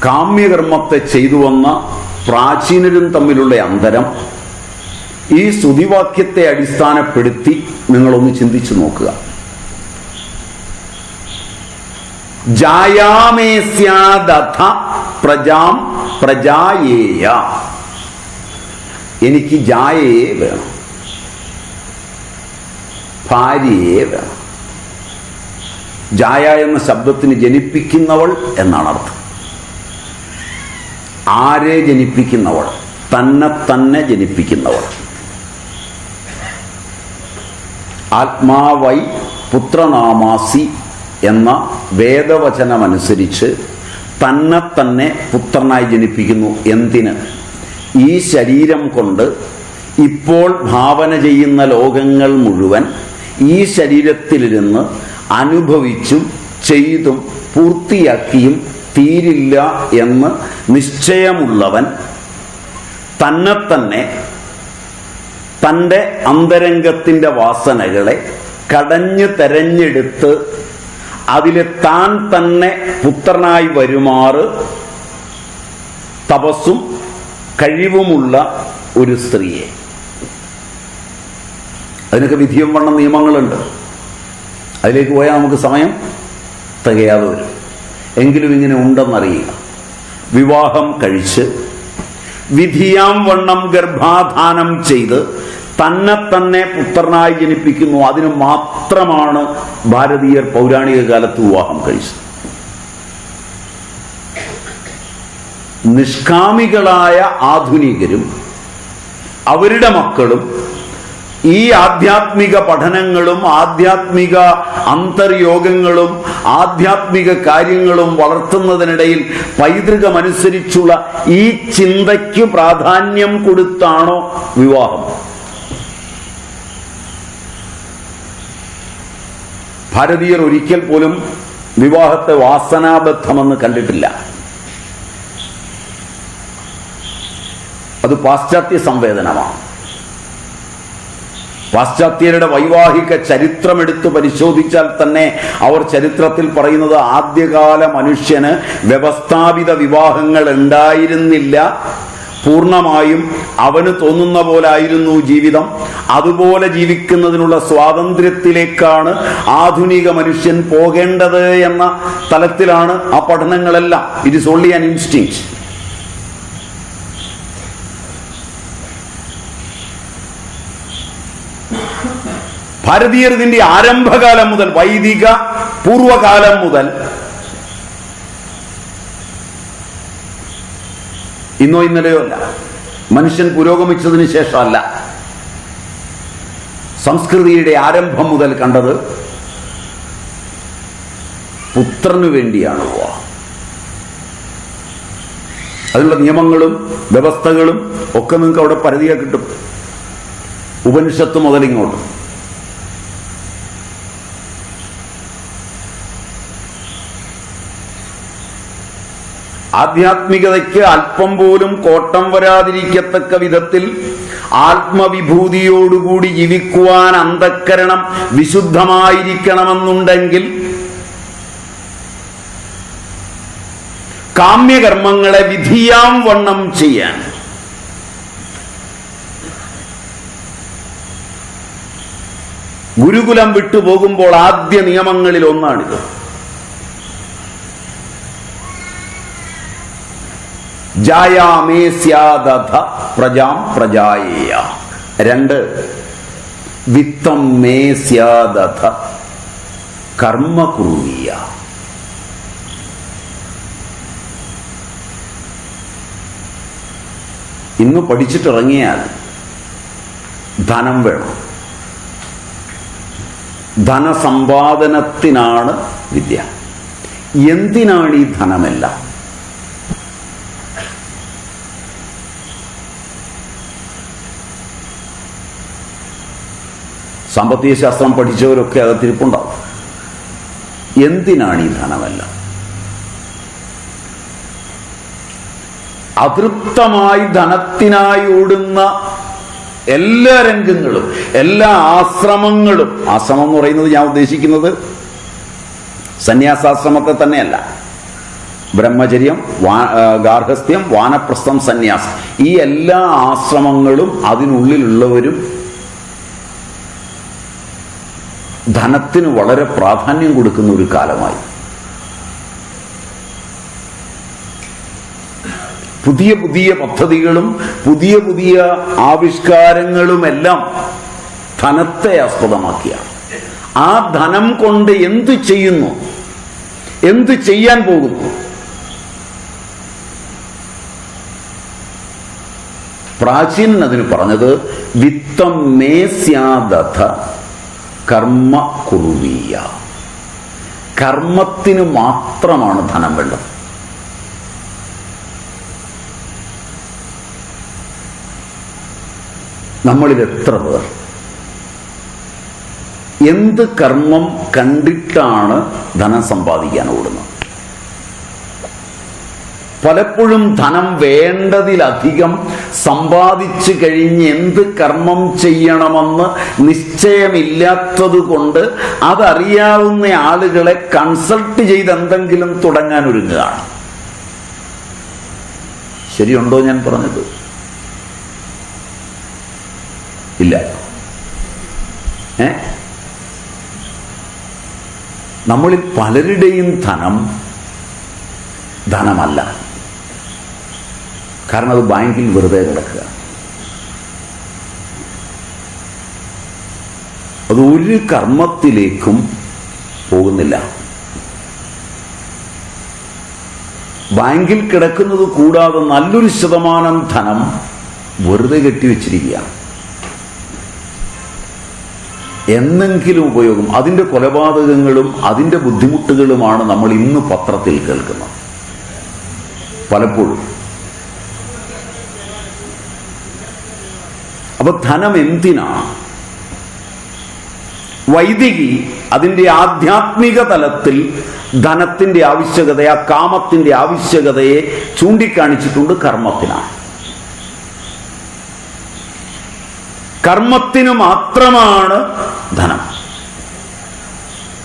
കാമ്യകർമ്മത്തെ ചെയ്തു വന്ന പ്രാചീനരും തമ്മിലുള്ള അന്തരം ഈ സ്തുതിവാക്യത്തെ അടിസ്ഥാനപ്പെടുത്തി നിങ്ങളൊന്ന് ചിന്തിച്ചു നോക്കുക. ജായാമേസ്യാദഥ പ്രജാം പ്രജായേയ. എനിക്ക് ജായയെ വേണം, ഭാര്യയെ വേണം. ജായ എന്ന ശബ്ദത്തിന് ജനിപ്പിക്കുന്നവൾ എന്നാണ് അർത്ഥം. ആരെ ജനിപ്പിക്കുന്നവൾ? തന്നെ തന്നെ ജനിപ്പിക്കുന്നവൾ. ആത്മാവൈ പുത്രനാമാസി എന്ന വേദവചനമനുസരിച്ച് തന്നെ തന്നെ പുത്രനായി ജനിപ്പിക്കുന്നു. എന്തിന്? ഈ ശരീരം കൊണ്ട് ഇപ്പോൾ ഭാവന ചെയ്യുന്ന ലോകങ്ങൾ മുഴുവൻ ഈ ശരീരത്തിലിരുന്ന് അനുഭവിച്ചും ചെയ്തും പൂർത്തിയാക്കിയും തീരില്ല എന്ന് നിശ്ചയമുള്ളവൻ തന്നെ തന്നെ തൻ്റെ അന്തരംഗത്തിൻ്റെ വാസനകളെ കടഞ്ഞു തെരഞ്ഞെടുത്ത് അതിലെ താൻ തന്നെ പുത്രനായി വരുമാറ് തപസ്സും കഴിവുമുള്ള ഒരു സ്ത്രീയെ. അതിനൊക്കെ വിധിയും വണ്ണം നിയമങ്ങളുണ്ട്. അതിലേക്ക് പോയാൽ നമുക്ക് സമയം തികയാതെ വരും. എങ്കിലും ഇങ്ങനെ ഉണ്ടെന്നറിയുക. വിവാഹം കഴിച്ച് വിധിയാം വണ്ണം ഗർഭാധാനം ചെയ്ത് തന്നെ തന്നെ പുത്രനായി ജനിപ്പിക്കുന്നു. അതിന് മാത്രമാണ് ഭാരതീയർ പൗരാണിക കാലത്ത് വിവാഹം കഴിച്ചത്. നിഷ്കാമികളായ ആധുനികരും അവരുടെ മക്കളും ഈ ആധ്യാത്മിക പഠനങ്ങളും ആധ്യാത്മിക അന്തർയോഗങ്ങളും ആധ്യാത്മിക കാര്യങ്ങളും വളർത്തുന്നതിനിടയിൽ പൈതൃകമനുസരിച്ചുള്ള ഈ ചിന്തയ്ക്ക് പ്രാധാന്യം കൊടുത്താണോ വിവാഹം? ഭാരതീയർ ഒരിക്കൽ പോലും വിവാഹത്തെ വാസനാബദ്ധമെന്ന് കണ്ടിട്ടില്ല. അത് പാശ്ചാത്യ സംവേദനമാണ്. പാശ്ചാത്യരുടെ വൈവാഹിക ചരിത്രമെടുത്ത് പരിശോധിച്ചാൽ തന്നെ അവർ ചരിത്രത്തിൽ പറയുന്നത് ആദ്യകാല മനുഷ്യന് വ്യവസ്ഥാപിത വിവാഹങ്ങൾ ഉണ്ടായിരുന്നില്ല, പൂർണ്ണമായും അവന് തോന്നുന്ന പോലായിരുന്നു ജീവിതം, അതുപോലെ ജീവിക്കുന്നതിനുള്ള സ്വാതന്ത്ര്യത്തിലേക്കാണ് ആധുനിക മനുഷ്യൻ പോകേണ്ടത് എന്ന തലത്തിലാണ് ആ പഠനങ്ങളെല്ലാം. It is only an instinct. ഭാരതീയർ ഇതിന്റെ ആരംഭകാലം മുതൽ, വൈദിക പൂർവകാലം മുതൽ, ഇന്നോ ഇന്നലെയോ അല്ല, മനുഷ്യൻ പുരോഗമിച്ചതിന് ശേഷമല്ല, സംസ്കൃതിയുടെ ആരംഭം മുതൽ കണ്ടത് പുത്രനു വേണ്ടിയാണ് വിവാഹം. അതിനുള്ള നിയമങ്ങളും വ്യവസ്ഥകളും ഒക്കെ നിങ്ങൾക്ക് അവിടെ പരിധിയാ കിട്ടും. ഉപനിഷത്ത് മുതലിങ്ങോട്ട് ആധ്യാത്മികതയ്ക്ക് അല്പം പോലും കോട്ടം വരാതിരിക്കത്തക്ക വിധത്തിൽ ആത്മവിഭൂതിയോടുകൂടി ജീവിക്കുവാൻ അന്തഃക്കരണം വിശുദ്ധമായിരിക്കണമെന്നുണ്ടെങ്കിൽ കാമ്യകർമ്മങ്ങളെ വിധിയാം വണ്ണം ചെയ്യാൻ ഗുരുകുലം വിട്ടുപോകുമ്പോൾ ആദ്യ നിയമങ്ങളിൽ ഒന്നാണിത്. ജായാമേ സ്യാദഥ പ്രജാം പ്രജായേയ. 2 വിത്തം മേ സ്യാദഥ കർമ്മ കുർവീയ. ഇന്ന് പഠിച്ചിട്ടിറങ്ങിയാൽ ധനം വേണം. ധനസമ്പാദനത്തിനാണ് വിദ്യ. എന്തിനാണ് ഈ ധനമെല്ലാം? സാമ്പത്തിക ശാസ്ത്രം പഠിച്ചവരൊക്കെ അകത്തിരിപ്പുണ്ടാവും. എന്തിനാണ് ഈ ധനമെല്ലാം? അതൃപ്തമായി ധനത്തിനായി ഓടുന്ന എല്ലാ രംഗങ്ങളും, എല്ലാ ആശ്രമങ്ങളും, ആശ്രമം എന്ന് പറയുന്നത് ഞാൻ ഉദ്ദേശിക്കുന്നത് സന്യാസാശ്രമത്തെ തന്നെയല്ല, ബ്രഹ്മചര്യം, ഗാർഹസ്ഥ്യം, വാനപ്രസ്ഥം, സന്യാസം, ഈ എല്ലാ ആശ്രമങ്ങളും അതിനുള്ളിലുള്ളവരും ധനത്തിന് വളരെ പ്രാധാന്യം കൊടുക്കുന്ന ഒരു കാലമായി. പുതിയ പുതിയ പദ്ധതികളും പുതിയ പുതിയ ആവിഷ്കാരങ്ങളുമെല്ലാം ധനത്തെ ആസ്പദമാക്കിയാണ്. ആ ധനം കൊണ്ട് എന്തു ചെയ്യുന്നു, എന്തു ചെയ്യാൻ പോകുന്നു? പ്രാചീനൻ അതിന് പറഞ്ഞത് വിത്തം മേ സ്യാദഥ കർമ്മ കുറുവീയ. കർമ്മത്തിന് മാത്രമാണ് ധനം വേണ്ടത്. നമ്മളിൽ എത്ര പേർ എന്ത് കർമ്മം കണ്ടിട്ടാണ് ധനം സമ്പാദിക്കാൻ ഓടുന്നത്? പലപ്പോഴും ധനം വേണ്ടതിലധികം സമ്പാദിച്ചു കഴിഞ്ഞ് എന്ത് കർമ്മം ചെയ്യണമെന്ന് നിശ്ചയമില്ലാത്തത് കൊണ്ട് അതറിയാവുന്ന ആളുകളെ കൺസൾട്ട് ചെയ്ത് എന്തെങ്കിലും തുടങ്ങാൻ ഒരുങ്ങുകയാണ്. ശരിയുണ്ടോ ഞാൻ പറഞ്ഞത്? ഇല്ല. നമ്മളിൽ പലരുടെയും ധനമല്ല. കാരണം അത് ബാങ്കിൽ വെറുതെ കിടക്കുക. അത് ഒരു കർമ്മത്തിലേക്കും പോകുന്നില്ല. ബാങ്കിൽ കിടക്കുന്നത് കൂടാതെ നല്ലൊരു ശതമാനം ധനം വെറുതെ കെട്ടിവെച്ചിരിക്കുകയാണ്. എന്നെങ്കിലും ഉപയോഗം. അതിന്റെ കൊലപാതകങ്ങളും അതിന്റെ ബുദ്ധിമുട്ടുകളുമാണ് നമ്മൾ ഇന്ന് പത്രത്തിൽ കേൾക്കുന്നത് പലപ്പോഴും. അപ്പൊ ധനം എന്തിനാണ്? വൈദികി അതിന്റെ ആധ്യാത്മിക തലത്തിൽ ധനത്തിന്റെ ആവശ്യകതയെ, ആ കാമത്തിന്റെ ആവശ്യകതയെ ചൂണ്ടിക്കാണിച്ചിട്ടുണ്ട് കർമ്മത്തിനാണ്. കർമ്മത്തിനു മാത്രമാണ് ധനം.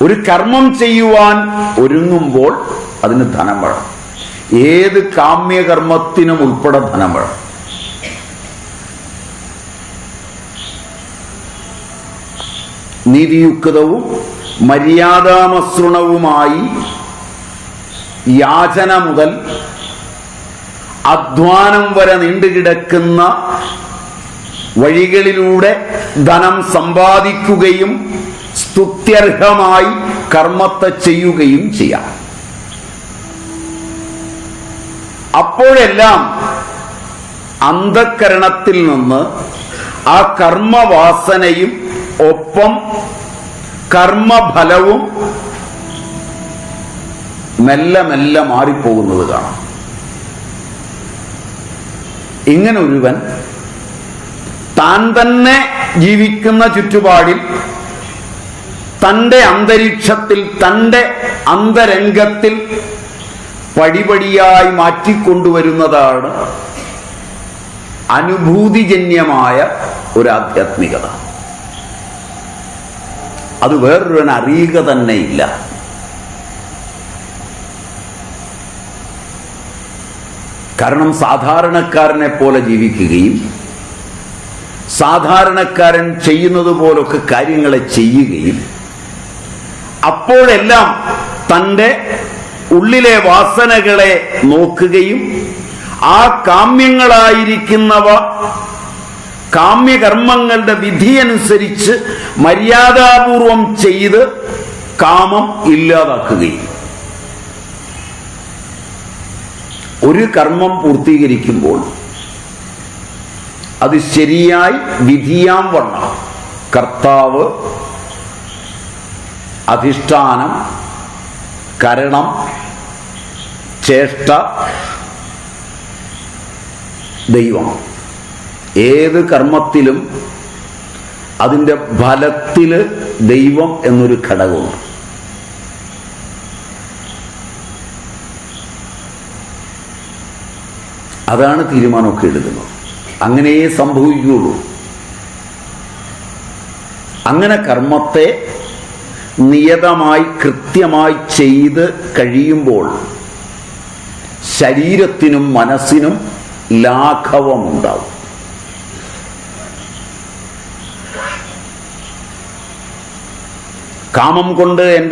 ഒരു കർമ്മം ചെയ്യുവാൻ ഒരുങ്ങുമ്പോൾ അതിന് ധനം വേണം. ഏത് കാമ്യകർമ്മത്തിനും ഉൾപ്പെടെ ധനം വേണം. നീതിയുക്തവും മര്യാദാമസൃണവുമായി യാചന മുതൽ അധ്വാനം വരെ നീണ്ടുകിടക്കുന്ന വഴികളിലൂടെ ധനം സമ്പാദിക്കുകയും സ്തുത്യർഹമായി കർമ്മത്തെ ചെയ്യുകയും ചെയ്യാം. അപ്പോഴെല്ലാം അന്ധക്കരണത്തിൽ നിന്ന് ആ കർമ്മവാസനയും ഒപ്പം കർമ്മഫലവും മെല്ലെ മെല്ലെ മാറിപ്പോകുന്നത് കാണാം. ഇങ്ങനെ ഒരുവൻ താൻ തന്നെ ജീവിക്കുന്ന ചുറ്റുപാടിൽ, തന്റെ അന്തരീക്ഷത്തിൽ, തന്റെ അന്തരംഗത്തിൽ പടിപടിയായി മാറ്റിക്കൊണ്ടുവരുന്നതാണ് അനുഭൂതിജന്യമായ ഒരു ആധ്യാത്മികത. അത് വേറൊരുവൻ അറിയുക തന്നെ ഇല്ല. കാരണം സാധാരണക്കാരനെ പോലെ ജീവിക്കുകയും സാധാരണക്കാരൻ ചെയ്യുന്നത് പോലൊക്കെ കാര്യങ്ങളെ ചെയ്യുകയും അപ്പോഴെല്ലാം തൻ്റെ ഉള്ളിലെ വാസനകളെ നോക്കുകയും ആ കാമ്യങ്ങളായിരിക്കുന്നവ കാമ്യകർമ്മങ്ങളുടെ വിധിയനുസരിച്ച് മര്യാദാപൂർവം ചെയ്ത് കാമം ഇല്ലാതാക്കുകയും, ഒരു കർമ്മം പൂർത്തീകരിക്കുമ്പോൾ അത് ശരിയായി വിധിയാം വണ്ണം കർത്താവ്, അധിഷ്ഠാനം, കരണം, ചേഷ്ട, ദൈവം, ഏത് കർമ്മത്തിലും അതിൻ്റെ ഫലത്തില് ദൈവം എന്നൊരു ഘടകമുണ്ട്. അതാണ് തീരുമാനമൊക്കെ എടുക്കുന്നത്. അങ്ങനെയേ സംഭവിക്കുകയുള്ളൂ. അങ്ങനെ കർമ്മത്തെ നിയതമായി കൃത്യമായി ചെയ്ത് കഴിയുമ്പോൾ ശരീരത്തിനും മനസ്സിനും ലാഘവമുണ്ടാവും. കാമം കൊണ്ട് എൻ്റെ